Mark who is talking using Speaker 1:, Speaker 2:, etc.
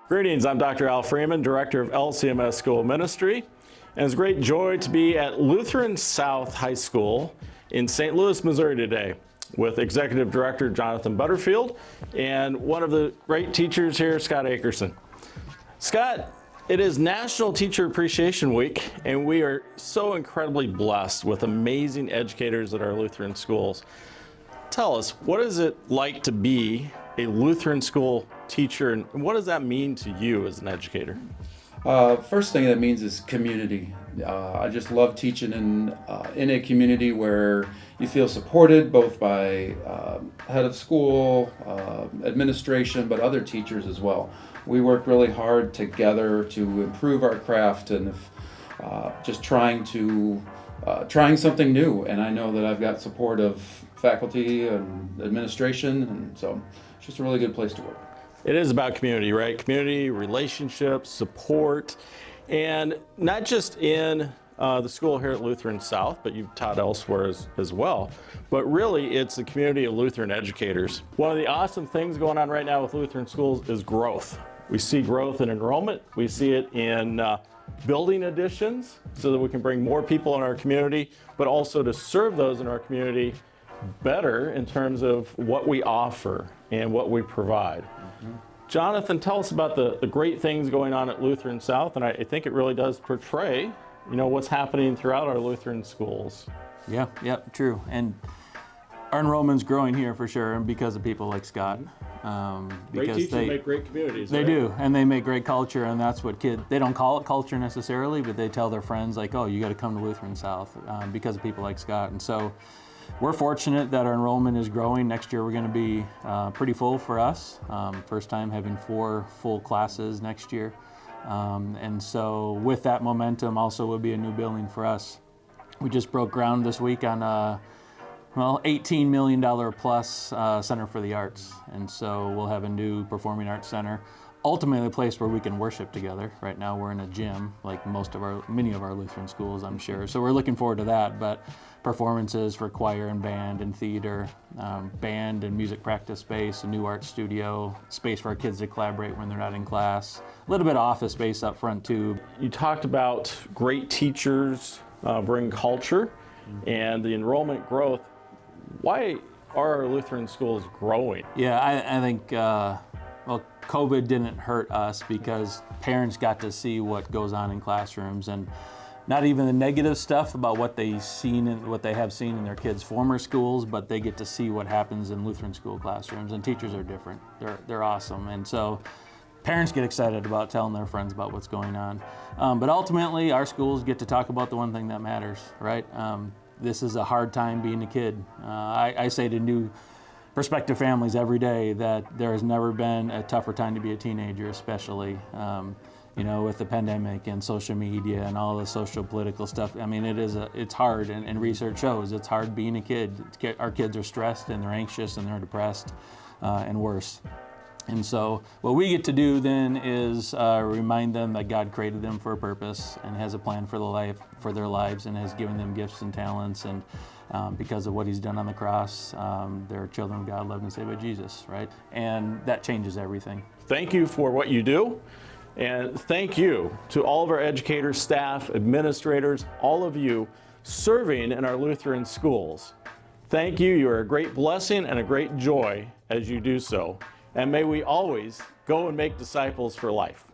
Speaker 1: Greetings, I'm Dr. Al Freeman, Director of LCMS School Ministry, and it's a great joy to be at Lutheran South High School in St. Louis, Missouri today with Executive Director Jonathan Butterfield and one of the great teachers here, Scott Akerson. Scott, it is National Teacher Appreciation Week, and we are so incredibly blessed with amazing educators at our Lutheran schools. Tell us, what is it like to be a Lutheran school teacher, and what does that mean to you as an educator?
Speaker 2: First thing that means is community. I just love teaching in a community where you feel supported both by head of school, administration, but other teachers as well. We work really hard together to improve our craft and just trying something new. And I know that I've got support of faculty and administration, and so it's just a really good place to work.
Speaker 1: It is about community, right? Community, relationships, support, and not just in the school here at Lutheran South, but you've taught elsewhere as well. But really, it's the community of Lutheran educators. One of the awesome things going on right now with Lutheran schools is growth. We see growth in enrollment. We see it in building additions so that we can bring more people in our community, but also to serve those in our community better in terms of what we offer and what we provide. Jonathan, tell us about the great things going on at Lutheran South, and I think it really does portray, what's happening throughout our Lutheran schools.
Speaker 3: Yeah, true. And our enrollment's growing here for sure, and because of people like Scott.
Speaker 1: Great teachers make great communities.
Speaker 3: They
Speaker 1: right?
Speaker 3: do, and they make great culture, and that's what they don't call it culture necessarily, but they tell their friends like, oh, you got to come to Lutheran South because of people like Scott. And so we're fortunate that our enrollment is growing. Next year we're going to be pretty full for us. First time having 4 full classes next year. And so with that momentum also will be a new building for us. We just broke ground this week on a $18 million plus Center for the Arts. And so we'll have a new performing arts center. Ultimately a place where we can worship together. Right now we're in a gym like many of our Lutheran schools, I'm sure. So we're looking forward to that, but performances for choir and band and theater, band and music practice space, a new art studio, space for our kids to collaborate when they're not in class, a little bit of office space up front too.
Speaker 1: You talked about great teachers bring culture and the enrollment growth. Why are our Lutheran schools growing?
Speaker 3: Yeah, I think, COVID didn't hurt us because parents got to see what goes on in classrooms, and not even the negative stuff about what they have seen in their kids' former schools, but they get to see what happens in Lutheran school classrooms, and teachers are different. They're awesome, and so parents get excited about telling their friends about what's going on. But ultimately, our schools get to talk about the one thing that matters, right? This is a hard time being a kid. I say to new prospective families every day that there has never been a tougher time to be a teenager, especially with the pandemic and social media and all the social political stuff. I mean, it's hard, and research shows it's hard being a kid. Our kids are stressed and they're anxious and they're depressed and worse. And so what we get to do then is remind them that God created them for a purpose and has a plan for their lives and has given them gifts and talents, and because of what He's done on the cross, they're children of God, loved and saved by Jesus, right? And that changes everything.
Speaker 1: Thank you for what you do, and thank you to all of our educators, staff, administrators, all of you serving in our Lutheran schools. Thank you. You are a great blessing and a great joy as you do so. And may we always go and make disciples for life.